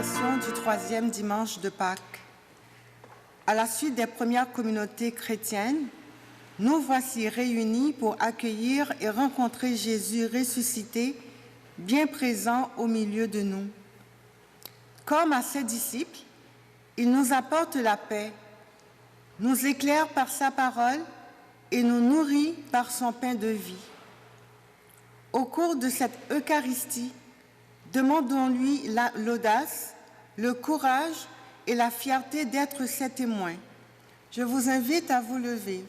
célébration du 3e dimanche de Pâques. À la suite des premières communautés chrétiennes, nous voici réunis pour accueillir et rencontrer Jésus ressuscité, bien présent au milieu de nous. Comme à ses disciples, il nous apporte la paix, nous éclaire par sa parole et nous nourrit par son pain de vie. Au cours de cette Eucharistie, demandons-lui l'audace, le courage et la fierté d'être ses témoins. Je vous invite à vous lever.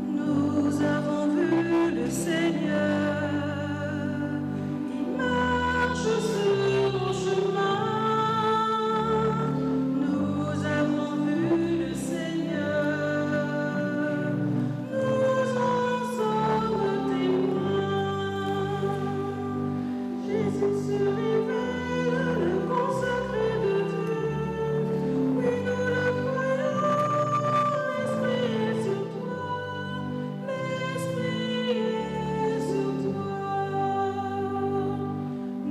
Nous avons vu le Seigneur, il marche sur nos chemins. Nous avons vu le Seigneur, nous en sommes témoins. Jésus se révèle, le consacré de Dieu. Oui, nous le croyons, l'Esprit est sur toi, l'Esprit est sur toi.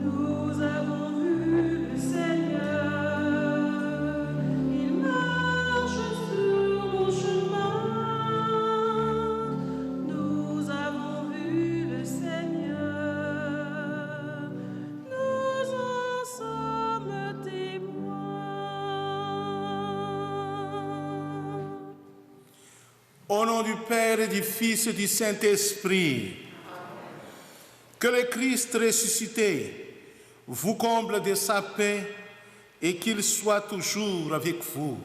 Nous avons vu le Seigneur, il marche sur nos chemins. Nous avons vu le Seigneur, nous en sommes témoins. Au nom du Père et du Fils et du Saint-Esprit, que le Christ ressuscité vous comble de sa paix et qu'il soit toujours avec vous.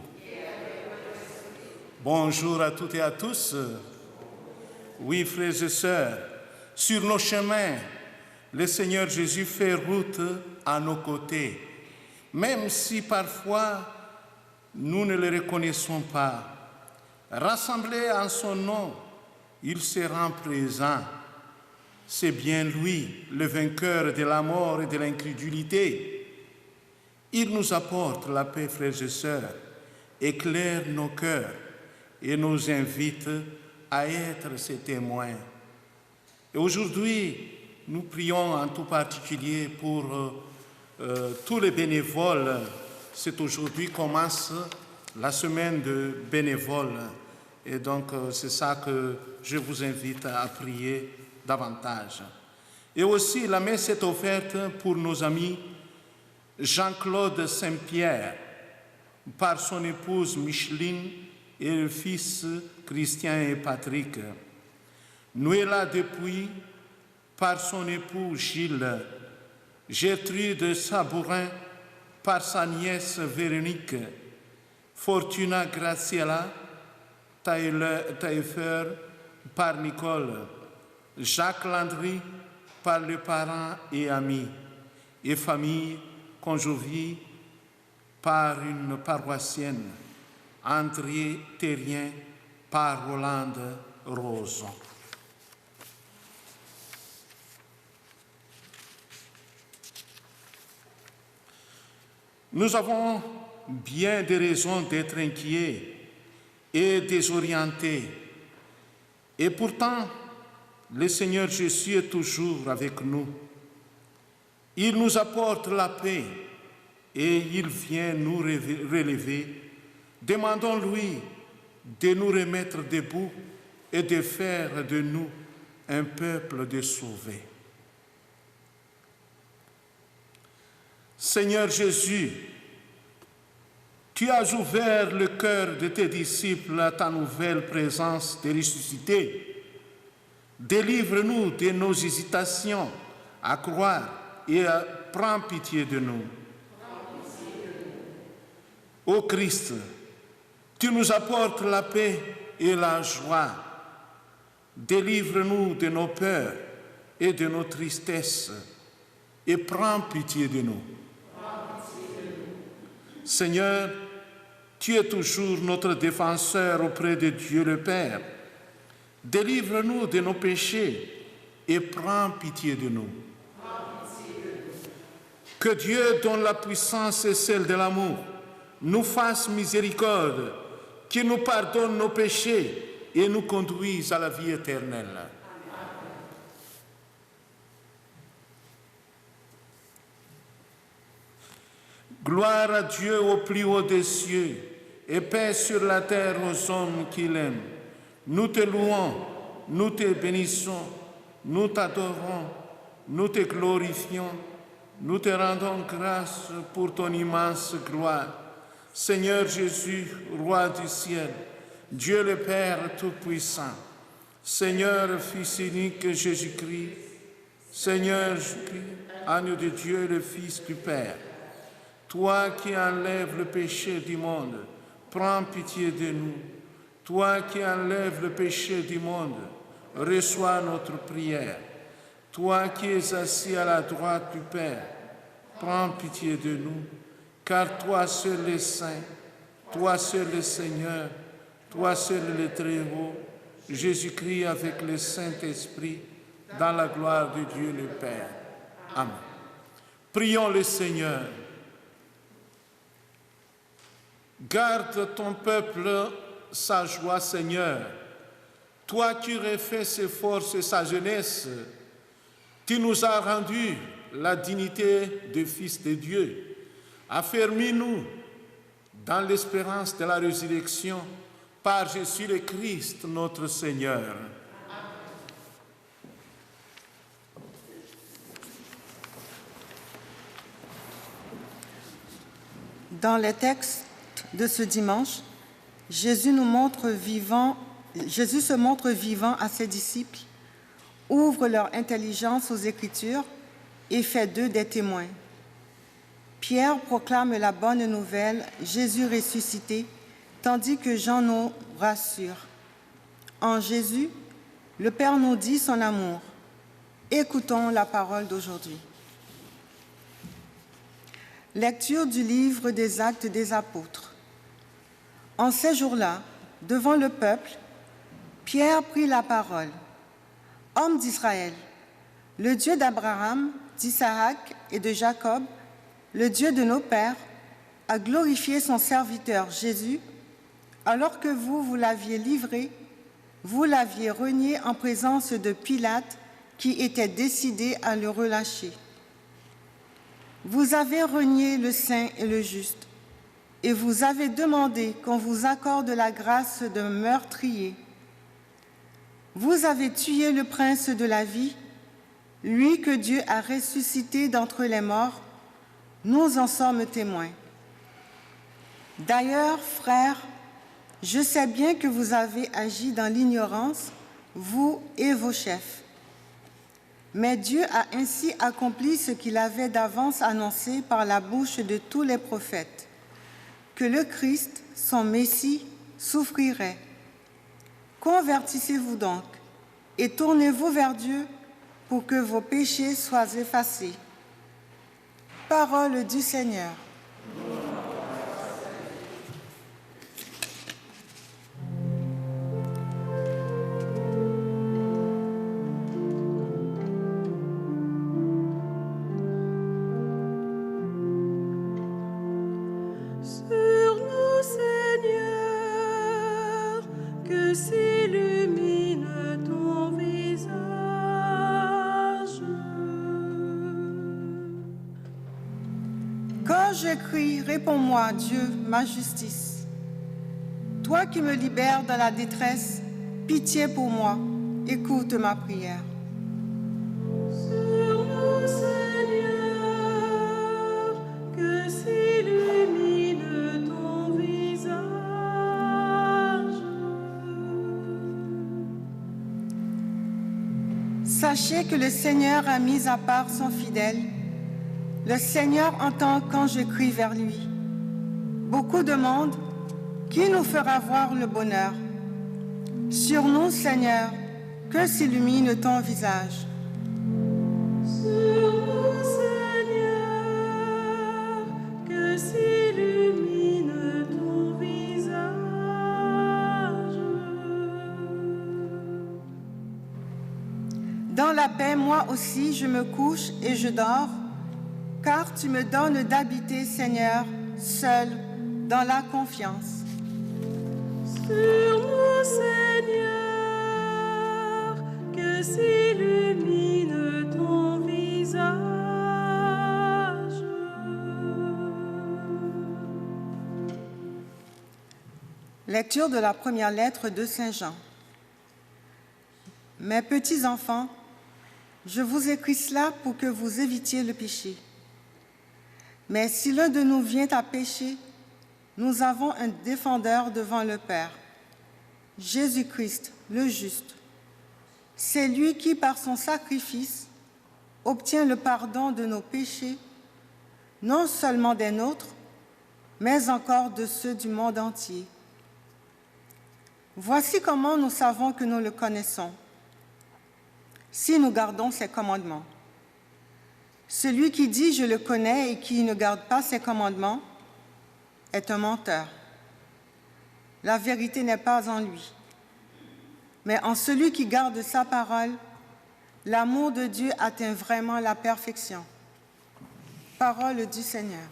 Bonjour à toutes et à tous. Oui, frères et sœurs, sur nos chemins, le Seigneur Jésus fait route à nos côtés, même si parfois nous ne le reconnaissons pas. Rassemblés en son nom, il se rend présent. C'est bien lui, le vainqueur de la mort et de l'incrédulité. Il nous apporte la paix, frères et sœurs, éclaire nos cœurs et nous invite à être ses témoins. Et aujourd'hui, nous prions en tout particulier pour tous les bénévoles. C'est aujourd'hui commence la semaine de bénévoles. Et donc, c'est ça que je vous invite à prier davantage. Et aussi, la messe est offerte pour nos amis Jean-Claude Saint-Pierre, par son épouse Micheline et le fils Christian et Patrick. Noëlla Depuis, par son époux Gilles. Gertrude Sabourin, par sa nièce Véronique. Fortuna Graciela Taillefer, par Nicole. Jacques Landry, par les parents et amis. Et famille conjugée par une paroissienne. André Terrien, par Rolande Rose. Nous avons bien des raisons d'être inquiets et désorientés. Et pourtant, le Seigneur Jésus est toujours avec nous. Il nous apporte la paix et il vient nous relever. Demandons-lui de nous remettre debout et de faire de nous un peuple de sauvés. Seigneur Jésus, tu as ouvert le cœur de tes disciples à ta nouvelle présence de ressuscité. Délivre-nous de nos hésitations à croire et prends pitié de nous. Ô Christ, tu nous apportes la paix et la joie. Délivre-nous de nos peurs et de nos tristesses et prends pitié de nous. Seigneur, tu es toujours notre défenseur auprès de Dieu le Père. Délivre-nous de nos péchés et prends pitié de nous. Que Dieu, dont la puissance est celle de l'amour, nous fasse miséricorde, qu'il nous pardonne nos péchés et nous conduise à la vie éternelle. Gloire à Dieu au plus haut des cieux et paix sur la terre aux hommes qu'il aime. Nous te louons, nous te bénissons, nous t'adorons, nous te glorifions, nous te rendons grâce pour ton immense gloire. Seigneur Jésus, roi du ciel, Dieu le Père Tout-Puissant, Seigneur Fils unique Jésus-Christ, Seigneur Jésus-Christ, agneau de Dieu, le Fils du Père, toi qui enlèves le péché du monde, prends pitié de nous. Toi qui enlèves le péché du monde, reçois notre prière. Toi qui es assis à la droite du Père, prends pitié de nous, car toi seul es saint, toi seul le Seigneur, toi seul le Très-Haut, Jésus-Christ avec le Saint-Esprit, dans la gloire de Dieu le Père. Amen. Prions le Seigneur. Garde ton peuple sa joie, Seigneur. Toi qui refais ses forces et sa jeunesse, tu nous as rendu la dignité de fils de Dieu. Affermis-nous dans l'espérance de la résurrection par Jésus le Christ, notre Seigneur. Dans les textes de ce dimanche, Jésus se montre vivant à ses disciples, ouvre leur intelligence aux Écritures et fait d'eux des témoins. Pierre proclame la bonne nouvelle, Jésus ressuscité, tandis que Jean nous rassure. En Jésus, le Père nous dit son amour. Écoutons la parole d'aujourd'hui. Lecture du livre des Actes des Apôtres. En ces jours-là, devant le peuple, Pierre prit la parole. « Hommes d'Israël, le Dieu d'Abraham, d'Isaac et de Jacob, le Dieu de nos pères, a glorifié son serviteur Jésus, alors que vous l'aviez livré, vous l'aviez renié en présence de Pilate, qui était décidé à le relâcher. Vous avez renié le saint et le juste, et vous avez demandé qu'on vous accorde la grâce d'un meurtrier. Vous avez tué le prince de la vie, lui que Dieu a ressuscité d'entre les morts. Nous en sommes témoins. D'ailleurs, frères, je sais bien que vous avez agi dans l'ignorance, vous et vos chefs. Mais Dieu a ainsi accompli ce qu'il avait d'avance annoncé par la bouche de tous les prophètes, que le Christ, son Messie, souffrirait. Convertissez-vous donc et tournez-vous vers Dieu pour que vos péchés soient effacés. Parole du Seigneur. Je crie, réponds-moi, Dieu, ma justice. Toi qui me libères dans la détresse, pitié pour moi, écoute ma prière. Sur nous, Seigneur, que s'illumine ton visage. Sachez que le Seigneur a mis à part son fidèle. Le Seigneur entend quand je crie vers lui. Beaucoup demandent, qui nous fera voir le bonheur? Sur nous, Seigneur, que s'illumine ton visage. Sur nous, Seigneur, que s'illumine ton visage. Dans la paix, moi aussi, je me couche et je dors, car tu me donnes d'habiter, Seigneur, seul, dans la confiance. Sur nous, Seigneur, que s'illumine ton visage. Lecture de la première lettre de Saint Jean. Mes petits enfants, je vous écris cela pour que vous évitiez le péché. Mais si l'un de nous vient à pécher, nous avons un défendeur devant le Père, Jésus-Christ, le juste. C'est lui qui, par son sacrifice, obtient le pardon de nos péchés, non seulement des nôtres, mais encore de ceux du monde entier. Voici comment nous savons que nous le connaissons, si nous gardons ses commandements. Celui qui dit « je le connais » et qui ne garde pas ses commandements est un menteur. La vérité n'est pas en lui. Mais en celui qui garde sa parole, l'amour de Dieu atteint vraiment la perfection. Parole du Seigneur.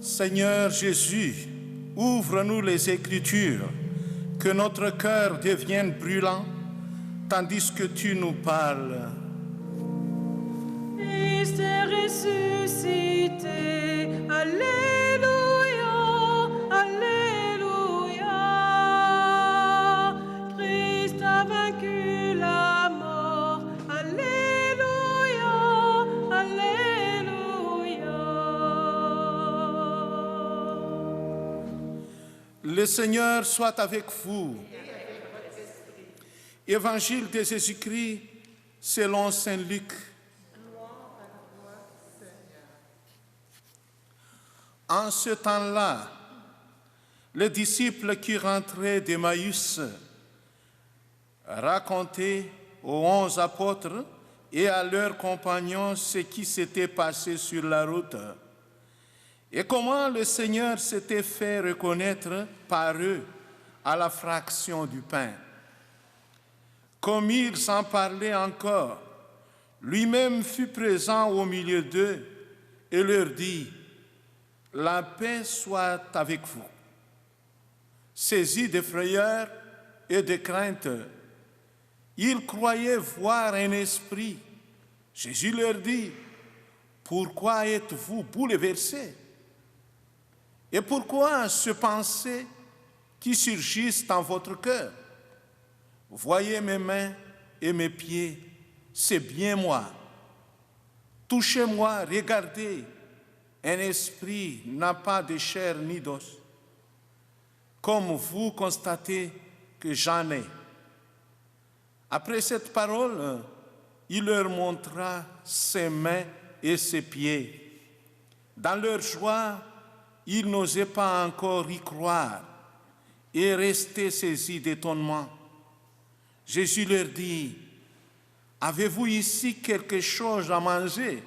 Seigneur Jésus, ouvre-nous les Écritures, que notre cœur devienne brûlant, tandis que tu nous parles. Christ est ressuscité, Alléluia, Alléluia. Christ a vaincu la mort, Alléluia, Alléluia. Le Seigneur soit avec vous. Évangile de Jésus-Christ selon saint Luc. En ce temps-là, les disciples qui rentraient d'Emmaüs racontaient aux 11 apôtres et à leurs compagnons ce qui s'était passé sur la route et comment le Seigneur s'était fait reconnaître par eux à la fraction du pain. Comme ils en parlaient encore, lui-même fut présent au milieu d'eux et leur dit : « La paix soit avec vous. » Saisis de frayeur et de crainte, ils croyaient voir un esprit. Jésus leur dit : « Pourquoi êtes-vous bouleversés ? Et pourquoi ce pensées qui surgissent dans votre cœur ? Voyez mes mains et mes pieds, c'est bien moi. Touchez-moi, regardez. Un esprit n'a pas de chair ni d'os, comme vous constatez que j'en ai. Après cette parole, il leur montra ses mains et ses pieds. Dans leur joie, ils n'osaient pas encore y croire et restaient saisis d'étonnement. Jésus leur dit : « Avez-vous ici quelque chose à manger ? »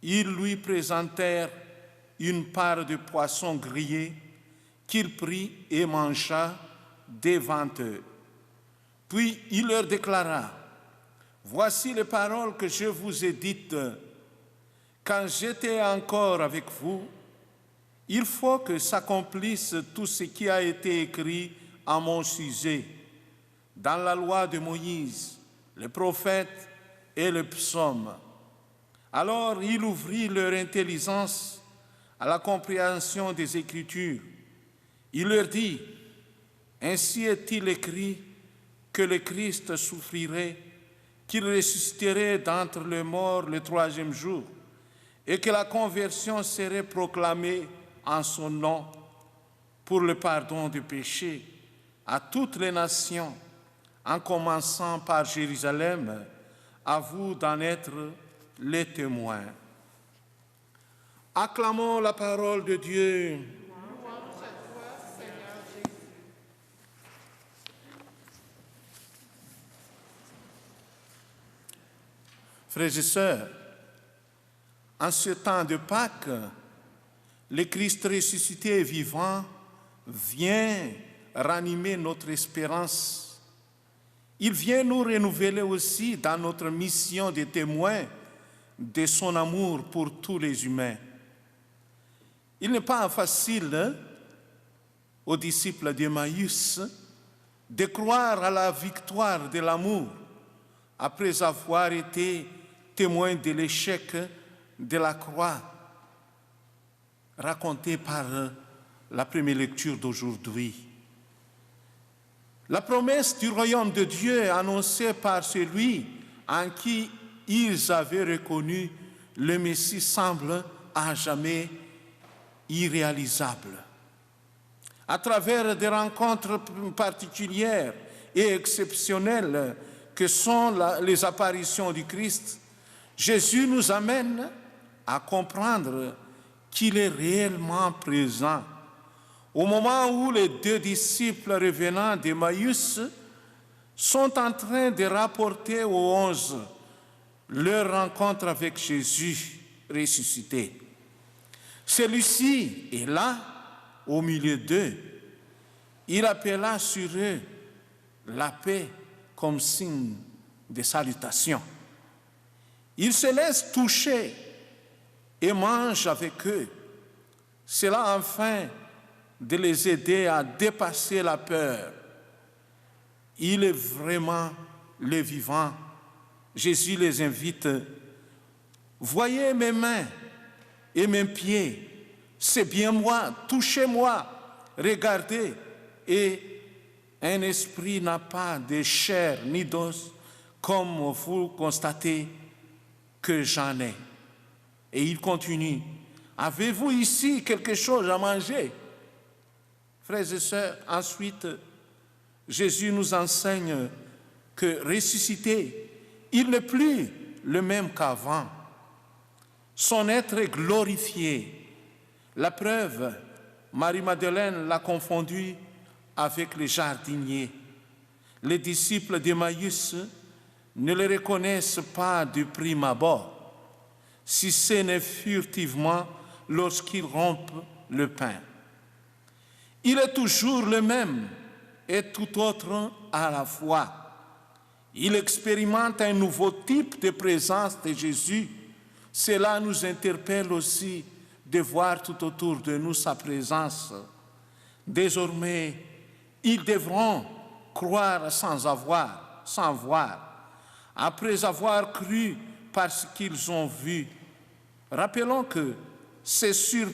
Ils lui présentèrent une part de poisson grillé qu'il prit et mangea devant eux. Puis il leur déclara : « Voici les paroles que je vous ai dites. Quand j'étais encore avec vous, il faut que s'accomplisse tout ce qui a été écrit à mon sujet dans la loi de Moïse, les prophètes et les psaumes. » Alors il ouvrit leur intelligence à la compréhension des Écritures. Il leur dit : « Ainsi est-il écrit que le Christ souffrirait, qu'il ressusciterait d'entre les morts le troisième jour, et que la conversion serait proclamée en son nom pour le pardon des péchés à toutes les nations, en commençant par Jérusalem, à vous d'en être les témoins. » Acclamons la parole de Dieu. Frères et sœurs, en ce temps de Pâques, le Christ ressuscité et vivant vient ranimer notre espérance. Il vient nous renouveler aussi dans notre mission de témoins de son amour pour tous les humains. Il n'est pas facile aux disciples d'Emmaüs de croire à la victoire de l'amour après avoir été témoins de l'échec de la croix raconté par la première lecture d'aujourd'hui. La promesse du royaume de Dieu annoncée par celui en qui ils avaient reconnu le Messie semble à jamais irréalisable. À travers des rencontres particulières et exceptionnelles que sont les apparitions du Christ, Jésus nous amène à comprendre qu'il est réellement présent. Au moment où les deux disciples revenant d'Emmaüs sont en train de rapporter aux 11 leur rencontre avec Jésus ressuscité. Celui-ci est là, au milieu d'eux. Il appela sur eux la paix comme signe de salutation. Il se laisse toucher et mange avec eux. Cela afin de les aider à dépasser la peur. Il est vraiment le vivant. Jésus les invite. Voyez mes mains et mes pieds. C'est bien moi. Touchez-moi. Regardez. Et un esprit n'a pas de chair ni d'os, comme vous constatez que j'en ai. Et il continue. Avez-vous ici quelque chose à manger? Frères et sœurs, ensuite, Jésus nous enseigne que ressuscité, il n'est plus le même qu'avant. Son être est glorifié. La preuve, Marie-Madeleine l'a confondu avec les jardiniers. Les disciples d'Emmaüs ne le reconnaissent pas du prime abord, si ce n'est furtivement lorsqu'ils rompent le pain. Il est toujours le même et tout autre à la fois. Il expérimente un nouveau type de présence de Jésus. Cela nous interpelle aussi de voir tout autour de nous sa présence. Désormais, ils devront croire sans voir, après avoir cru parce qu'ils ont vu. Rappelons que c'est sur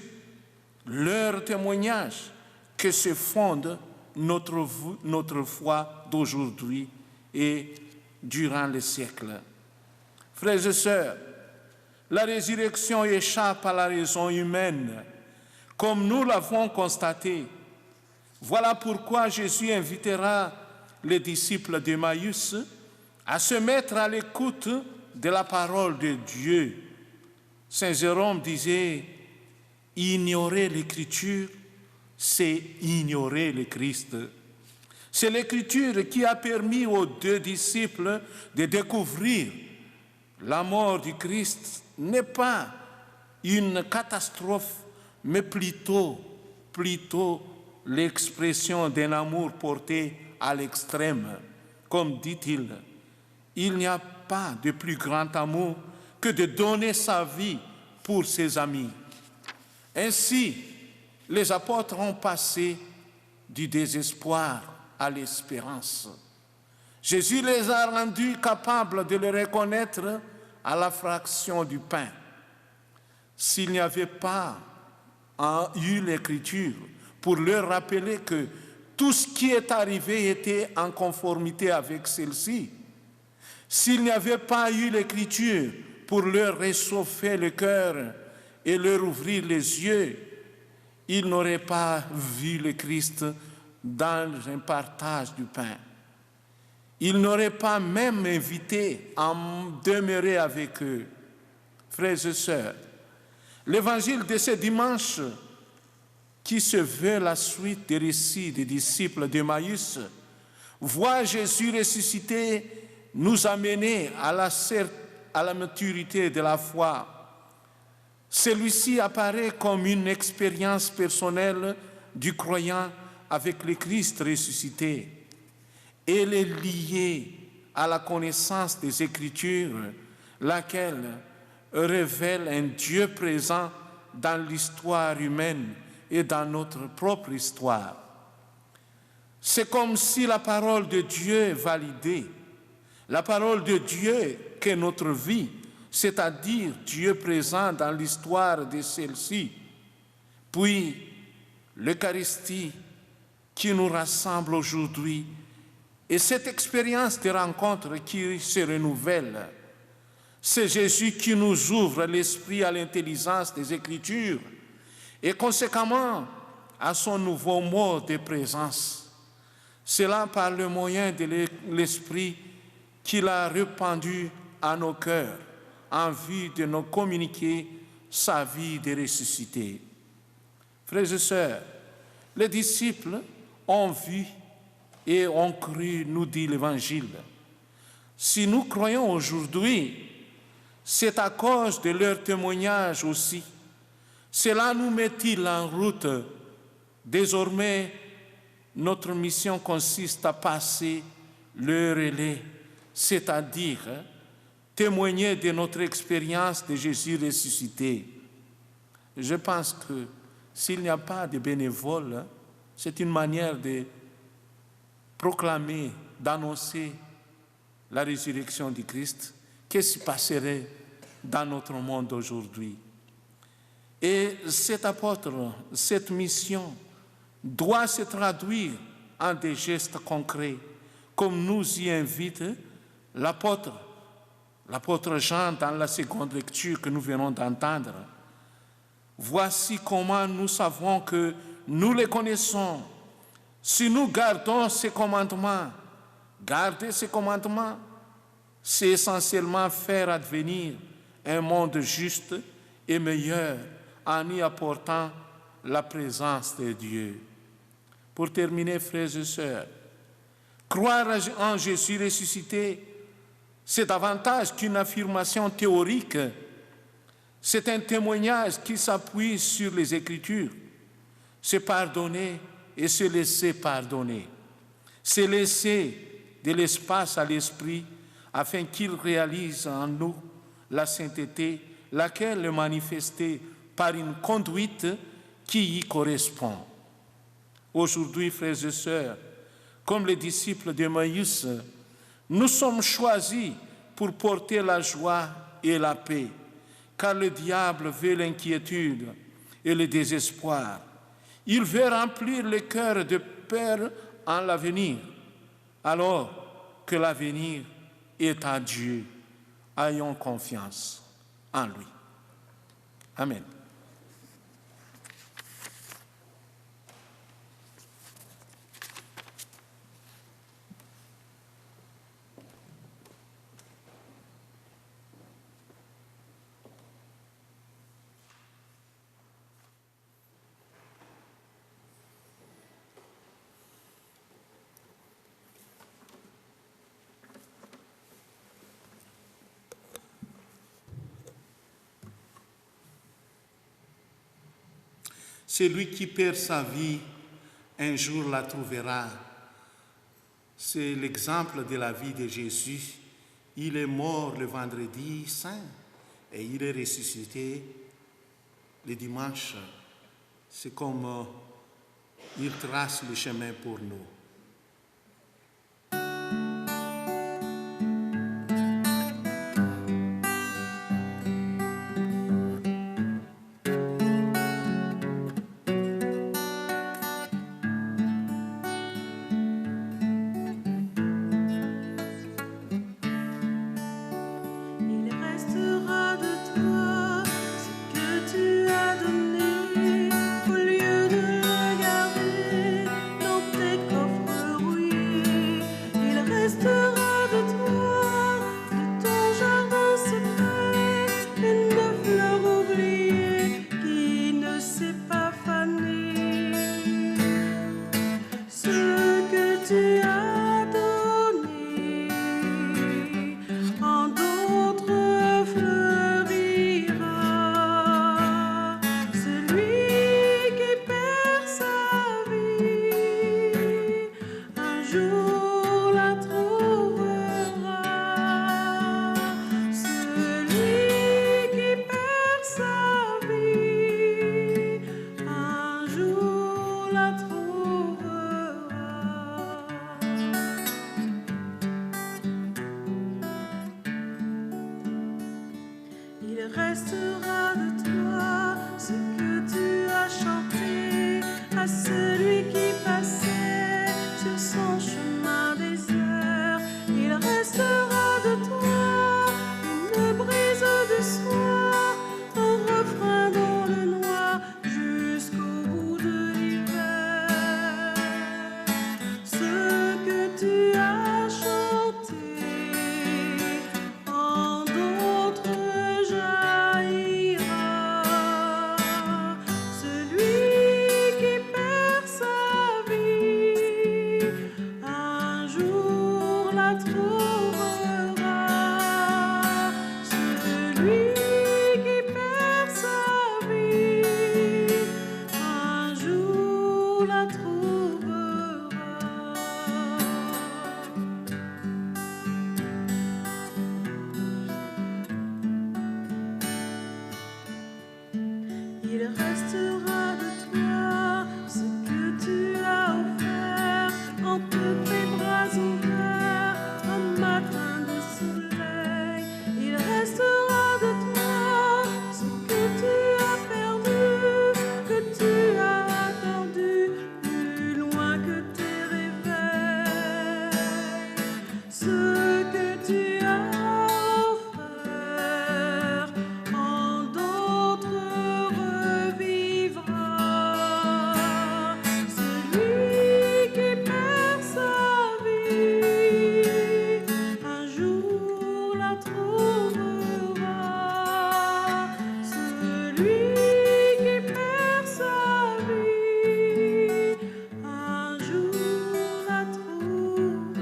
leur témoignage que se fonde notre foi d'aujourd'hui et durant les siècles. Frères et sœurs, la résurrection échappe à la raison humaine, comme nous l'avons constaté. Voilà pourquoi Jésus invitera les disciples d'Emmaüs à se mettre à l'écoute de la parole de Dieu. Saint Jérôme disait, ignorer l'Écriture, c'est ignorer le Christ. C'est l'Écriture qui a permis aux deux disciples de découvrir la mort du Christ n'est pas une catastrophe, mais plutôt l'expression d'un amour porté à l'extrême. Comme dit-il, il n'y a pas de plus grand amour que de donner sa vie pour ses amis. Ainsi, les apôtres ont passé du désespoir à l'espérance. Jésus les a rendus capables de le reconnaître à la fraction du pain. S'il n'y avait pas eu l'Écriture pour leur rappeler que tout ce qui est arrivé était en conformité avec celle-ci, s'il n'y avait pas eu l'Écriture pour leur réchauffer le cœur et leur ouvrir les yeux, ils n'auraient pas vu le Christ dans un partage du pain. Ils n'auraient pas même invité à demeurer avec eux. Frères et sœurs, L'évangile de ce dimanche, qui se veut la suite des récits des disciples d'Emmaüs, voit Jésus ressuscité nous amener à la maturité de la foi. Celui-ci apparaît comme une expérience personnelle du croyant avec le Christ ressuscité. Elle est liée à la connaissance des Écritures, laquelle révèle un Dieu présent dans l'histoire humaine et dans notre propre histoire. C'est comme si la parole de Dieu validait, la parole de Dieu qu'est notre vie, c'est-à-dire Dieu présent dans l'histoire de celle-ci, puis l'Eucharistie qui nous rassemble aujourd'hui et cette expérience de rencontre qui se renouvelle. C'est Jésus qui nous ouvre l'esprit à l'intelligence des Écritures et conséquemment à son nouveau mode de présence. Cela par le moyen de l'Esprit qu'il a répandu à nos cœurs en vue de nous communiquer sa vie de ressuscité. Frères et sœurs, les disciples ont vu et ont cru, nous dit l'Évangile. Si nous croyons aujourd'hui, c'est à cause de leur témoignage aussi. Cela nous met-il en route. Désormais, notre mission consiste à passer le relais, c'est-à-dire témoigner de notre expérience de Jésus ressuscité. Je pense que s'il n'y a pas de bénévoles, c'est une manière de proclamer, d'annoncer la résurrection du Christ. Qu'est-ce qui passerait dans notre monde aujourd'hui? Et cet apôtre, cette mission doit se traduire en des gestes concrets, comme nous y invite l'apôtre Jean dans la seconde lecture que nous venons d'entendre. Voici comment nous savons que nous les connaissons. Si nous gardons ces commandements, garder ces commandements, c'est essentiellement faire advenir un monde juste et meilleur en y apportant la présence de Dieu. Pour terminer, frères et sœurs, croire en Jésus ressuscité, c'est davantage qu'une affirmation théorique. C'est un témoignage qui s'appuie sur les Écritures. C'est pardonner et se laisser pardonner. C'est laisser de l'espace à l'Esprit afin qu'il réalise en nous la sainteté, laquelle est manifestée par une conduite qui y correspond. Aujourd'hui, frères et sœurs, comme les disciples d'Emmaüs, nous sommes choisis pour porter la joie et la paix, car le diable veut l'inquiétude et le désespoir. Il veut remplir le cœur de peur en l'avenir, alors que l'avenir est à Dieu. Ayons confiance en lui. Amen. Celui qui perd sa vie, un jour la trouvera. C'est l'exemple de la vie de Jésus. Il est mort le vendredi saint et il est ressuscité le dimanche. C'est comme il trace le chemin pour nous. Take off restera de toi ce que tu as chanté à celui qui passait sur son chemin désert. Il restera de toi une brise de soie, un refrain dans le noir jusqu'au bout de l'hiver. Ce que tu as chanté en d'autres jaillira. Celui qui perd sa vie un jour la trouvera. Celui qui perd sa vie un jour la trouvera. Il restera de toi ce que tu as offert entre tes bras ouverts un matin de soleil. Il restera de toi ce que tu as perdu, que tu as attendu plus loin que tes réveils. Ce que tu as offert en d'autres revivra. Celui qui perd sa vie un jour la trouvera. Celui qui perd sa vie un jour la trouvera.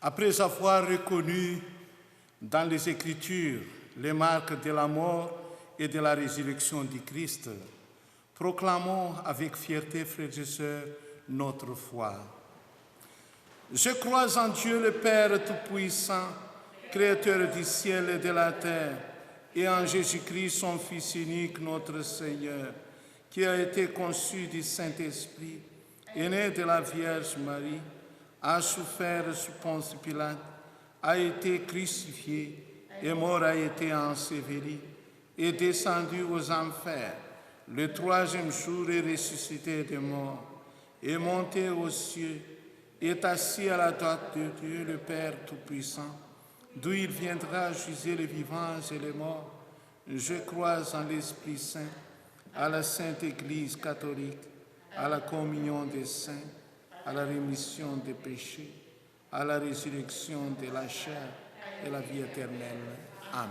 Après avoir reconnu dans les Écritures les marques de la mort et de la résurrection du Christ, proclamons avec fierté, frères et sœurs, notre foi. Je crois en Dieu le Père Tout-Puissant, Créateur du ciel et de la terre, et en Jésus-Christ, son Fils unique, notre Seigneur, qui a été conçu du Saint-Esprit, est né de la Vierge Marie, a souffert sous Ponce Pilate, a été crucifié, est mort, a été enseveli, est descendu aux enfers. Le troisième jour est ressuscité des morts, est monté aux cieux, est assis à la droite de Dieu, le Père Tout-Puissant, d'où il viendra juger les vivants et les morts. Je crois en l'Esprit Saint, à la Sainte Église catholique, à la communion des saints, à la rémission des péchés, à la résurrection de la chair et la vie éternelle. Amen.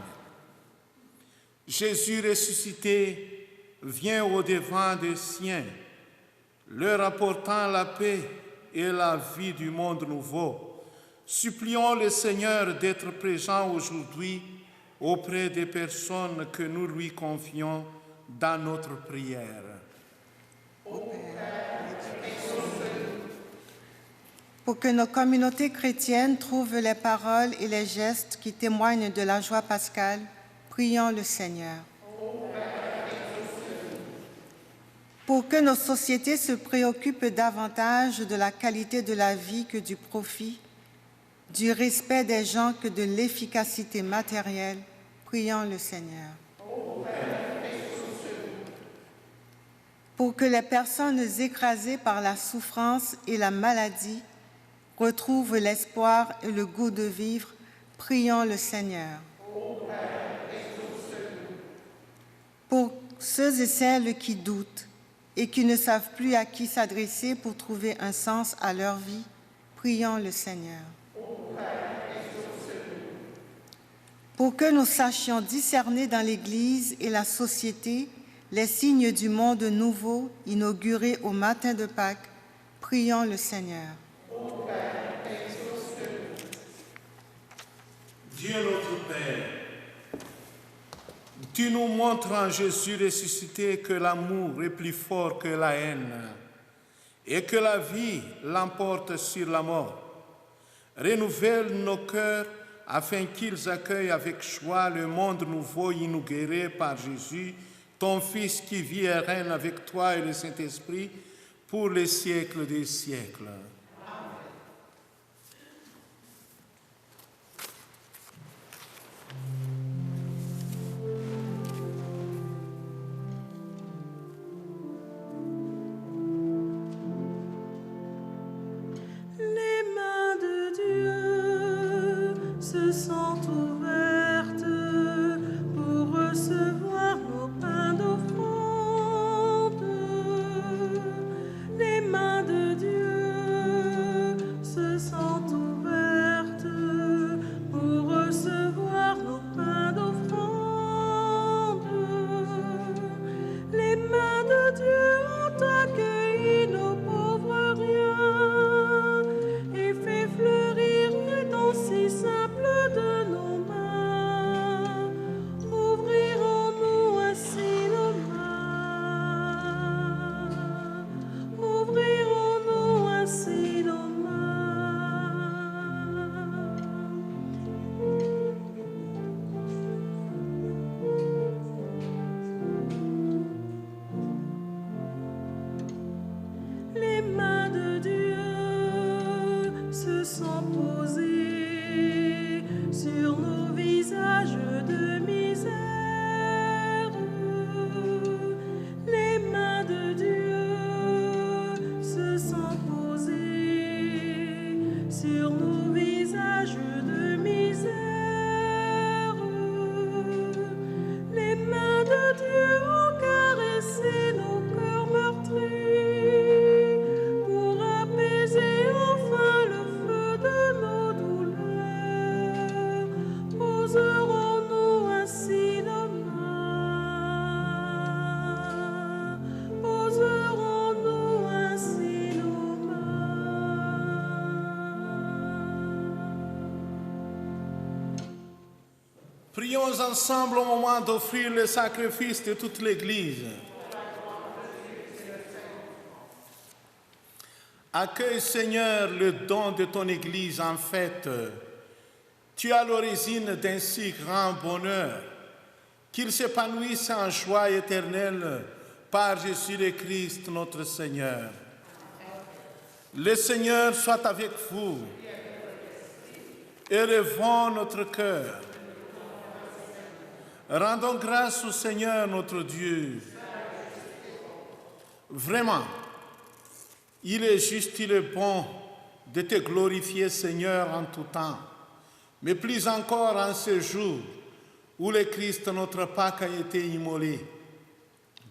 Jésus ressuscité vient au-devant des siens, leur apportant la paix et la vie du monde nouveau. Supplions le Seigneur d'être présent aujourd'hui auprès des personnes que nous lui confions dans notre prière. Pour que nos communautés chrétiennes trouvent les paroles et les gestes qui témoignent de la joie pascale, prions le Seigneur. Pour que nos sociétés se préoccupent davantage de la qualité de la vie que du profit, du respect des gens que de l'efficacité matérielle, prions le Seigneur. Pour que les personnes écrasées par la souffrance et la maladie retrouvent l'espoir et le goût de vivre, prions le Seigneur. Pour ceux et celles qui doutent et qui ne savent plus à qui s'adresser pour trouver un sens à leur vie, prions le Seigneur. Pour que nous sachions discerner dans l'Église et la société les signes du monde nouveau inauguré au matin de Pâques, prions le Seigneur. Dieu notre Père, Tu nous montres en Jésus ressuscité que l'amour est plus fort que la haine et que la vie l'emporte sur la mort. Renouvelle nos cœurs afin qu'ils accueillent avec joie le monde nouveau inauguré par Jésus, ton Fils qui vit et règne avec toi et le Saint-Esprit pour les siècles des siècles. Les mains de Dieu se sont ouvertes pour recevoir nos pains d'offrande. Les mains de Dieu se sont ouvertes pour recevoir nos pains d'offrande. Les mains de Dieu ont accueilli nos pauvres riens et fait fleurir les dons si simples de nos mains. Ouvrirons-nous ainsi nos mains? Ouvrirons-nous ainsi nos mains? Les mains de Dieu se sont posées sur nos visages de misère. Les mains de Dieu se sont posées sur nos visages de misère. Les mains de Dieu ont caressé nos cœurs meurtris pour apaiser enfin le feu de nos douleurs. Poserons-nous ainsi nos mains? Poserons-nous ainsi nos mains? Prions ensemble au moment d'offrir le sacrifice de toute l'Église. Accueille, Seigneur, le don de ton Église en fête. Tu es à l'origine d'un si grand bonheur, qu'il s'épanouisse en joie éternelle par Jésus le Christ, notre Seigneur. Le Seigneur soit avec vous. Élevons notre cœur. Rendons grâce au Seigneur notre Dieu. Vraiment, il est juste, il est bon de te glorifier, Seigneur, en tout temps, mais plus encore en ce jour où le Christ, notre Pâque, a été immolé.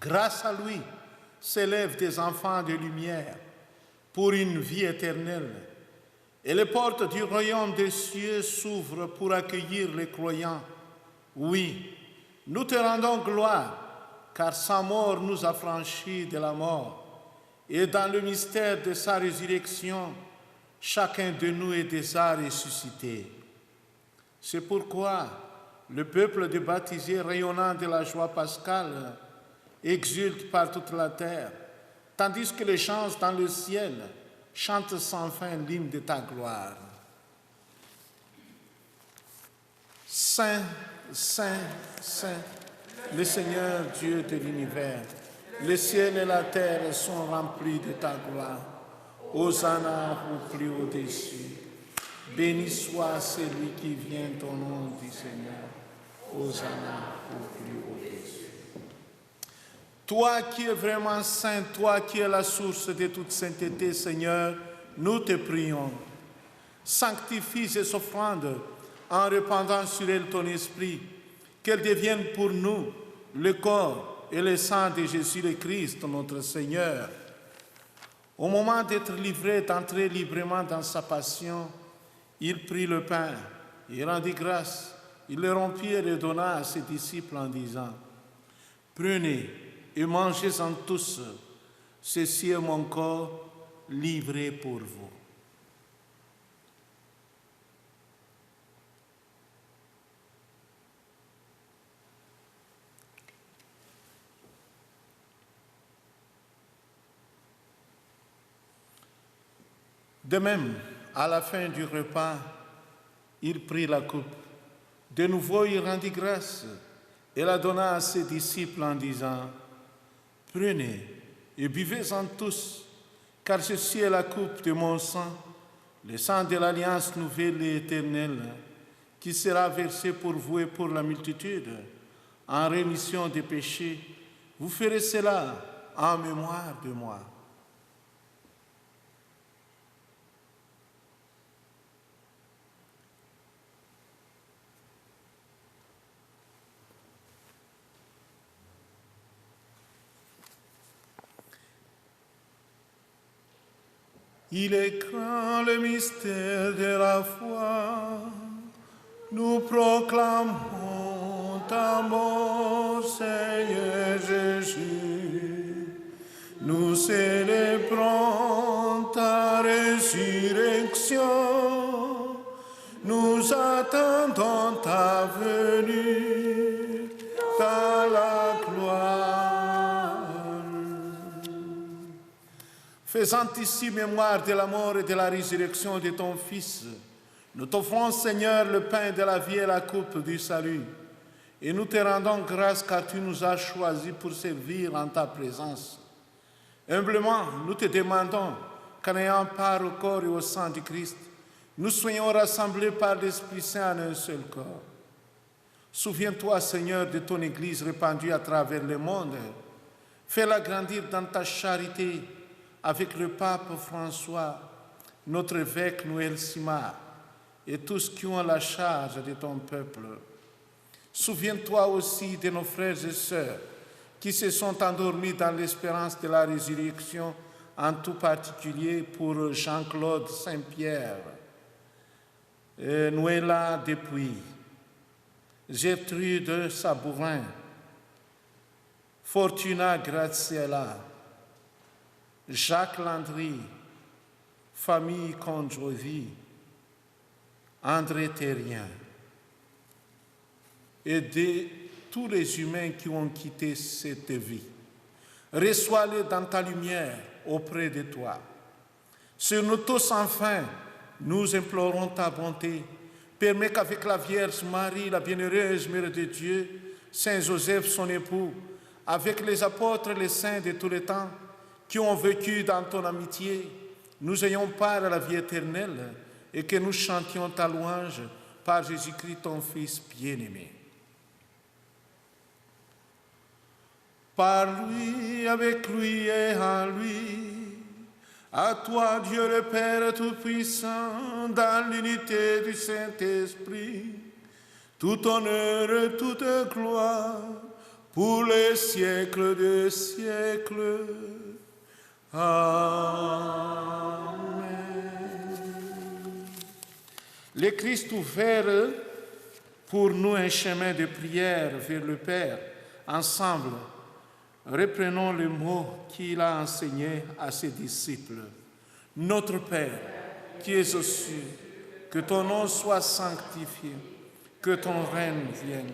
Grâce à lui, s'élèvent des enfants de lumière pour une vie éternelle. Et les portes du royaume des cieux s'ouvrent pour accueillir les croyants. Oui, nous te rendons gloire, car sa mort nous a franchis de la mort. Et dans le mystère de sa résurrection, chacun de nous est déjà ressuscité. C'est pourquoi le peuple des baptisés, rayonnant de la joie pascale, exulte par toute la terre, tandis que les gens dans le ciel chantent sans fin l'hymne de ta gloire. Saint, Saint, Saint, le Seigneur Dieu de l'univers, le ciel et la terre sont remplis de ta gloire. Hosanna au plus au-dessus. Béni soit celui qui vient au nom du Seigneur. Hosanna au plus au-dessus. Toi qui es vraiment saint, toi qui es la source de toute sainteté, Seigneur, nous te prions. Sanctifie ces offrandes en répandant sur elles ton esprit, qu'elles deviennent pour nous le corps et le sang de Jésus le Christ, notre Seigneur. Au moment d'être livré, d'entrer librement dans sa passion, il prit le pain, il rendit grâce, il le rompit et le donna à ses disciples en disant: Prenez et mangez-en tous, ceci est mon corps livré pour vous. De même, à la fin du repas, il prit la coupe. De nouveau, il rendit grâce et la donna à ses disciples en disant, « Prenez et buvez-en tous, car ceci est la coupe de mon sang, le sang de l'alliance nouvelle et éternelle, qui sera versé pour vous et pour la multitude, en rémission des péchés. Vous ferez cela en mémoire de moi. » Il est grand le mystère de la foi. Nous proclamons ta mort, Seigneur Jésus. Nous célébrons ta résurrection. Nous attendons ta venue dans la gloire. Faisant ici mémoire de la mort et de la résurrection de ton Fils, nous t'offrons, Seigneur, le pain de la vie et la coupe du salut. Et nous te rendons grâce car tu nous as choisis pour servir en ta présence. Humblement, nous te demandons qu'en ayant part au corps et au sang du Christ, nous soyons rassemblés par l'Esprit Saint en un seul corps. Souviens-toi, Seigneur, de ton Église répandue à travers le monde. Fais-la grandir dans ta charité avec le pape François, notre évêque Noël Simard et tous qui ont la charge de ton peuple. Souviens-toi aussi de nos frères et sœurs qui se sont endormis dans l'espérance de la résurrection, en tout particulier pour Jean-Claude Saint-Pierre, Noëlla Depuis, Gertrude Sabourin, Fortuna Graziella, Jacques Landry, famille Condrovi, André Terrien, et de tous les humains qui ont quitté cette vie. Reçois-les dans ta lumière auprès de toi. Sur nous tous, enfin, nous implorons ta bonté. Permets qu'avec la Vierge Marie, la bienheureuse Mère de Dieu, Saint Joseph, son époux, avec les apôtres et les saints de tous les temps, qui ont vécu dans ton amitié, nous ayons part à la vie éternelle et que nous chantions ta louange par Jésus-Christ, ton Fils bien-aimé. Par lui, avec lui et en lui, à toi, Dieu le Père Tout-Puissant, dans l'unité du Saint-Esprit, tout honneur et toute gloire, pour les siècles des siècles. Amen. Le Christ ouvert pour nous un chemin de prière vers le Père. Ensemble, reprenons le mot qu'il a enseigné à ses disciples. Notre Père, qui es aux cieux, que ton nom soit sanctifié, que ton règne vienne,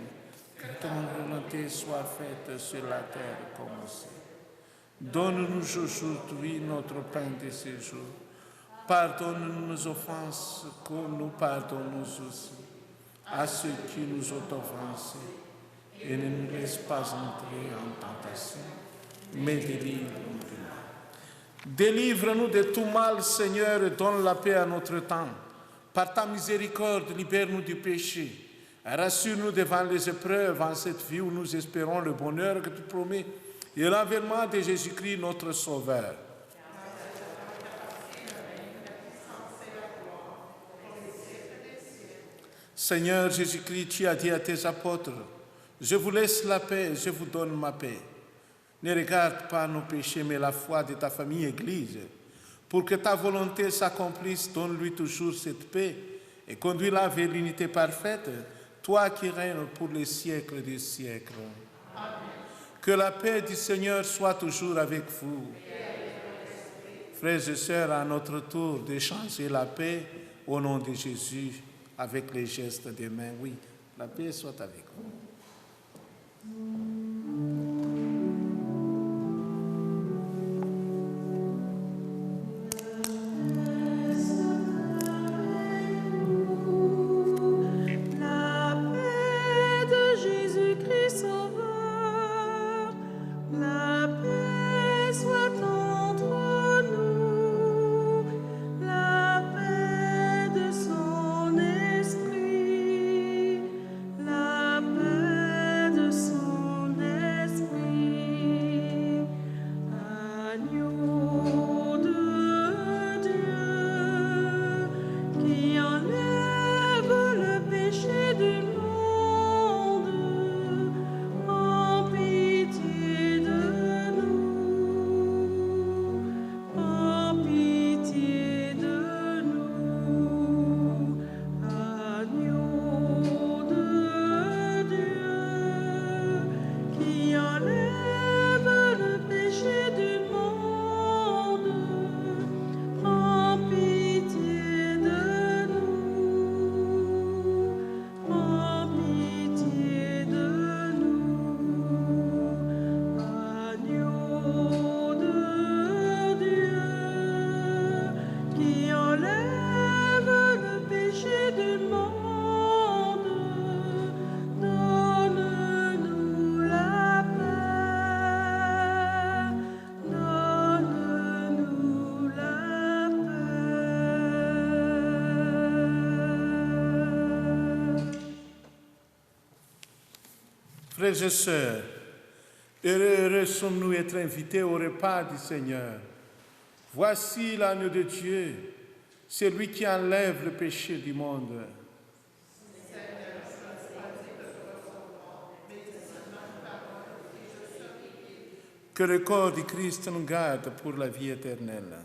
que ton volonté soit faite sur la terre comme au ciel. Donne-nous aujourd'hui notre pain de ce jour. Pardonne-nous nos offenses, comme nous pardonnons aussi à ceux qui nous ont offensés. Et ne nous laisse pas entrer en tentation, mais délivre-nous du mal. Délivre-nous de tout mal, Seigneur, et donne la paix à notre temps. Par ta miséricorde, libère-nous du péché. Rassure-nous devant les épreuves en cette vie où nous espérons le bonheur que tu promets et l'avènement de Jésus-Christ, notre Sauveur. Seigneur Jésus-Christ, tu as dit à tes apôtres, « Je vous laisse la paix, je vous donne ma paix. » Ne regarde pas nos péchés, mais la foi de ta famille Église. Pour que ta volonté s'accomplisse, donne-lui toujours cette paix et conduis-la vers l'unité parfaite, toi qui règnes pour les siècles des siècles. Amen. Que la paix du Seigneur soit toujours avec vous. Frères et sœurs, à notre tour d'échanger la paix au nom de Jésus avec les gestes des mains. Oui, la paix soit avec vous. Frères et sœurs, heureux sommes-nous d'être invités au repas du Seigneur. Voici l'agneau de Dieu, celui qui enlève le péché du monde. Que le corps du Christ nous garde pour la vie éternelle.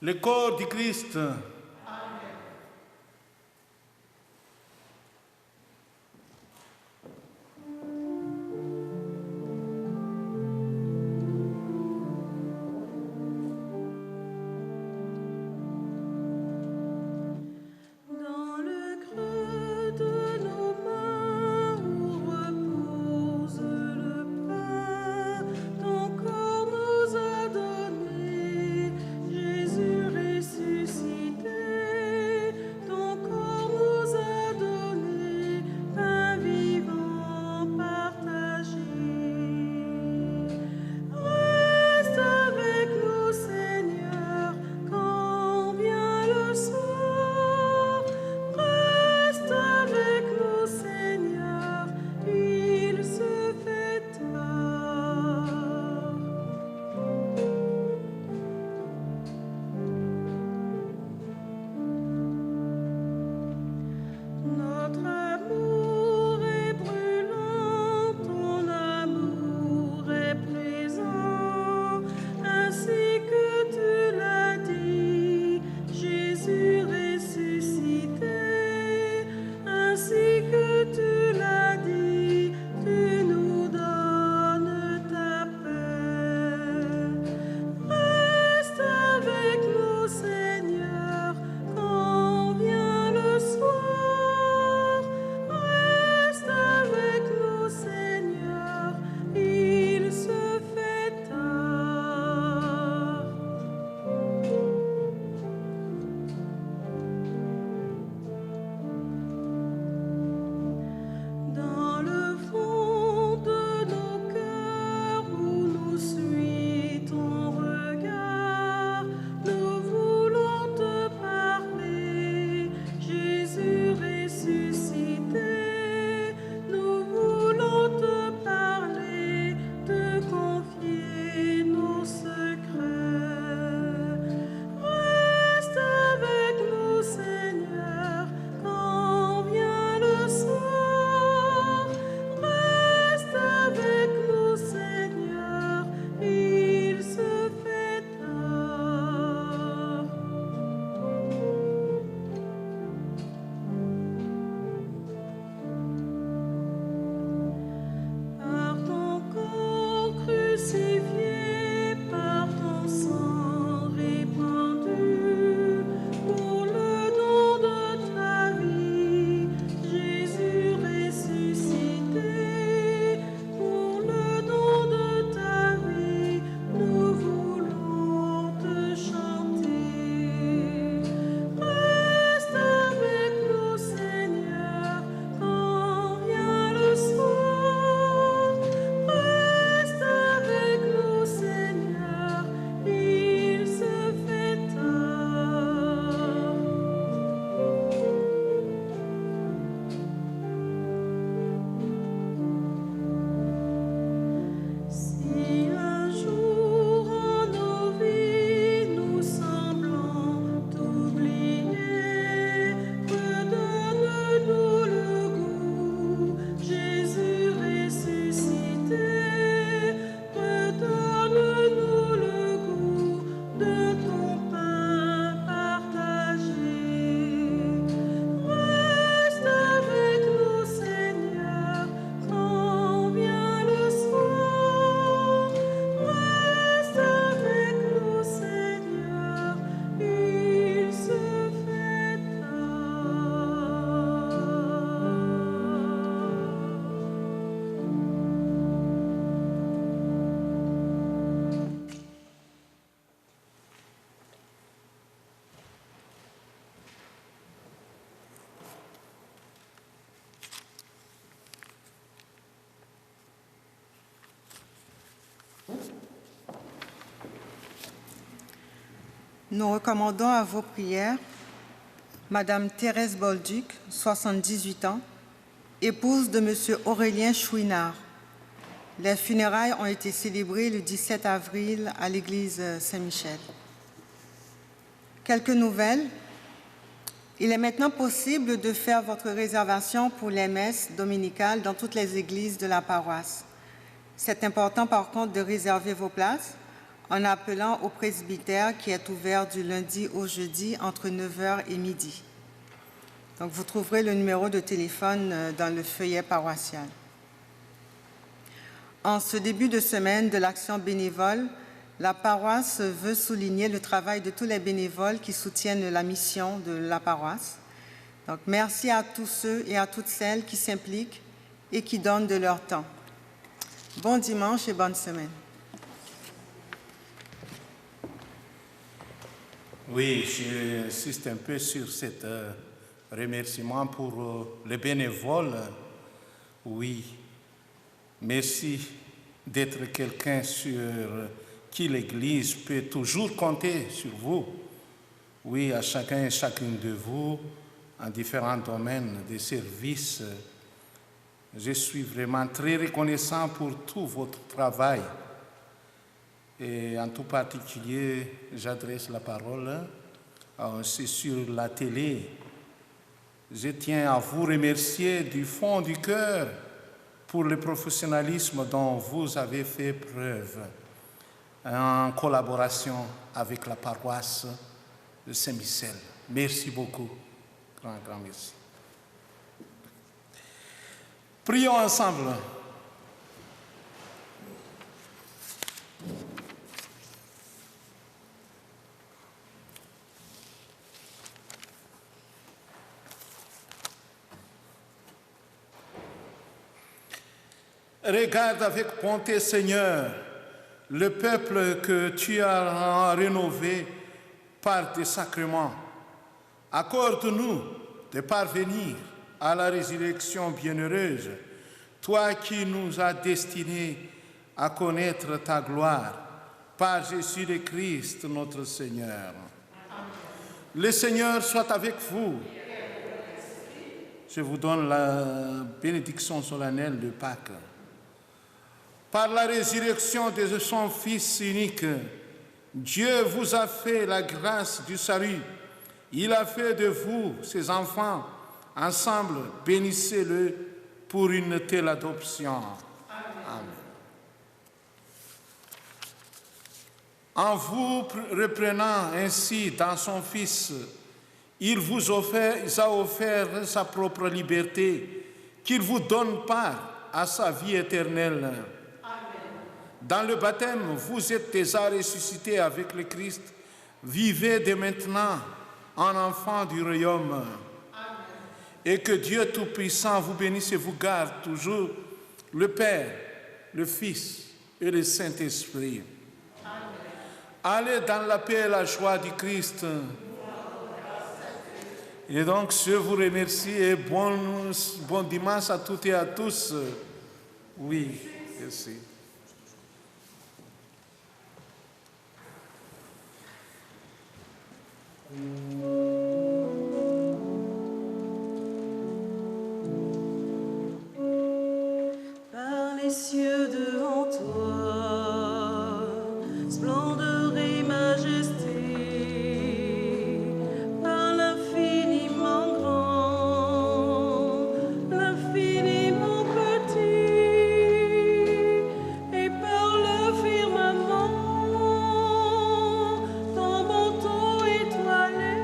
Le corps du Christ. Dans le creux de nos mains où repose le pain, ton corps nous a donné, Jésus ressuscité. Nous recommandons à vos prières Madame Thérèse Bolduc, 78 ans, épouse de Monsieur Aurélien Chouinard. Les funérailles ont été célébrées le 17 avril à l'église Saint-Michel. Quelques nouvelles. Il est maintenant possible de faire votre réservation pour les messes dominicales dans toutes les églises de la paroisse. C'est important par contre de réserver vos places en appelant au presbytère qui est ouvert du lundi au jeudi entre 9h et midi. Donc vous trouverez le numéro de téléphone dans le feuillet paroissial. En ce début de semaine de l'action bénévole, la paroisse veut souligner le travail de tous les bénévoles qui soutiennent la mission de la paroisse. Donc merci à tous ceux et à toutes celles qui s'impliquent et qui donnent de leur temps. Bon dimanche et bonne semaine. Oui, j'insiste un peu sur cet remerciement pour les bénévoles. Oui, merci d'être quelqu'un sur qui l'Église peut toujours compter sur vous. Oui, à chacun et chacune de vous, en différents domaines de services. Je suis vraiment très reconnaissant pour tout votre travail. Et en tout particulier, j'adresse la parole, c'est sur la télé. Je tiens à vous remercier du fond du cœur pour le professionnalisme dont vous avez fait preuve en collaboration avec la paroisse de Saint-Michel. Merci beaucoup. Grand merci. Prions ensemble. Regarde avec bonté, Seigneur, le peuple que tu as rénové par tes sacrements. Accorde-nous de parvenir à la résurrection bienheureuse, toi qui nous as destinés à connaître ta gloire, par Jésus le Christ, notre Seigneur. Amen. Le Seigneur soit avec vous. Je vous donne la bénédiction solennelle de Pâques. Par la résurrection de son Fils unique, Dieu vous a fait la grâce du salut. Il a fait de vous, ses enfants. Ensemble, bénissez-le pour une telle adoption. Amen. En vous reprenant ainsi dans son Fils, il vous a offert sa propre liberté, qu'il vous donne part à sa vie éternelle. Dans le baptême, vous êtes déjà ressuscités avec le Christ. Vivez dès maintenant en enfants du royaume. Amen. Et que Dieu Tout-Puissant vous bénisse et vous garde toujours, le Père, le Fils et le Saint-Esprit. Amen. Allez dans la paix et la joie du Christ. Et donc, je vous remercie et bon dimanche à toutes et à tous. Oui, merci. Par les cieux devant toi, splendeur et majesté, par l'infiniment grand, l'infiniment petit, et par le firmament, ton manteau étoilé.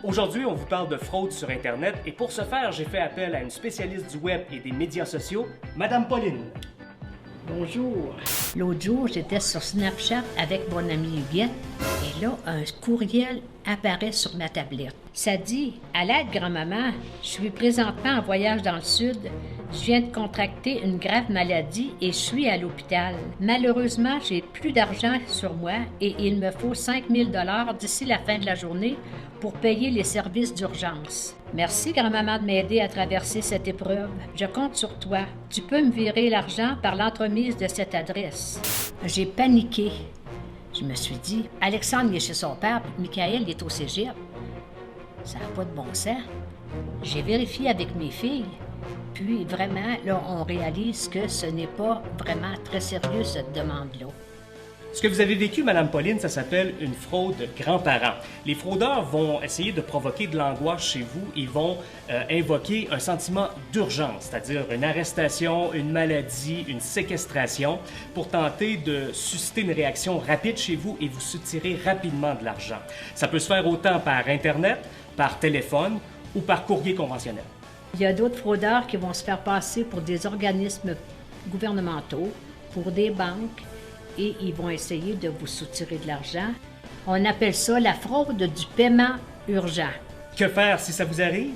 Aujourd'hui, on vous parle de fraude sur Internet et pour ce faire, j'ai fait appel à une spécialiste du web et des médias sociaux, Madame Pauline. Bonjour. L'autre jour, j'étais sur Snapchat avec mon amie Huguette et là, un courriel apparaît sur ma tablette. Ça dit « À l'aide, grand-maman, je suis présentement en voyage dans le sud. Je viens de contracter une grave maladie et je suis à l'hôpital. Malheureusement, j'ai plus d'argent sur moi et il me faut 5 000 $ d'ici la fin de la journée pour payer les services d'urgence. Merci, grand-maman, de m'aider à traverser cette épreuve. Je compte sur toi. Tu peux me virer l'argent par l'entremise de cette adresse. » J'ai paniqué. Je me suis dit, Alexandre il est chez son père, puis Michael il est au cégep. Ça n'a pas de bon sens. J'ai vérifié avec mes filles. Puis vraiment, là, on réalise que ce n'est pas vraiment très sérieux, cette demande-là. Ce que vous avez vécu, Madame Pauline, ça s'appelle une fraude grands-parents. Les fraudeurs vont essayer de provoquer de l'angoisse chez vous. Ils vont invoquer un sentiment d'urgence, c'est-à-dire une arrestation, une maladie, une séquestration, pour tenter de susciter une réaction rapide chez vous et vous soutirer rapidement de l'argent. Ça peut se faire autant par Internet, par téléphone ou par courrier conventionnel. Il y a d'autres fraudeurs qui vont se faire passer pour des organismes gouvernementaux, pour des banques, et ils vont essayer de vous soutirer de l'argent. On appelle ça la fraude du paiement urgent. Que faire si ça vous arrive?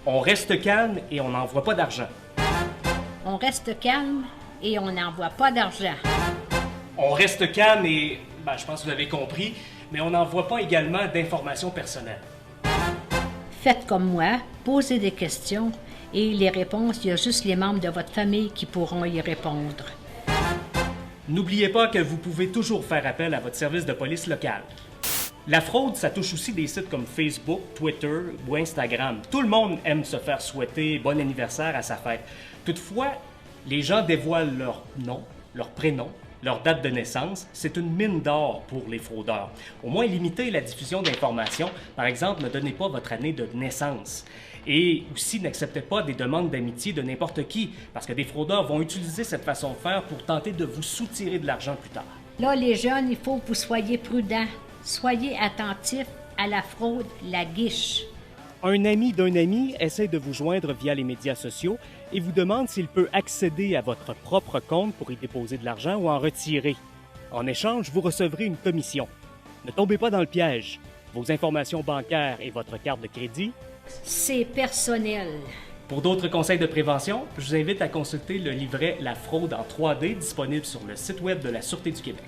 On reste calme et on n'envoie pas d'argent. On reste calme et on n'envoie pas d'argent. On reste calme et, je pense que vous avez compris, mais on n'envoie pas également d'informations personnelles. Faites comme moi, posez des questions et les réponses, il y a juste les membres de votre famille qui pourront y répondre. N'oubliez pas que vous pouvez toujours faire appel à votre service de police local. La fraude, ça touche aussi des sites comme Facebook, Twitter ou Instagram. Tout le monde aime se faire souhaiter bon anniversaire à sa fête. Toutefois, les gens dévoilent leur nom, leur prénom, leur date de naissance. C'est une mine d'or pour les fraudeurs. Au moins, limitez la diffusion d'informations. Par exemple, ne donnez pas votre année de naissance. Et aussi, n'acceptez pas des demandes d'amitié de n'importe qui, parce que des fraudeurs vont utiliser cette façon de faire pour tenter de vous soutirer de l'argent plus tard. Là, les jeunes, il faut que vous soyez prudents. Soyez attentifs à la fraude, la guiche. Un ami d'un ami essaie de vous joindre via les médias sociaux et vous demande s'il peut accéder à votre propre compte pour y déposer de l'argent ou en retirer. En échange, vous recevrez une commission. Ne tombez pas dans le piège. Vos informations bancaires et votre carte de crédit, c'est personnel. Pour d'autres conseils de prévention, je vous invite à consulter le livret La fraude en 3D disponible sur le site web de la Sûreté du Québec.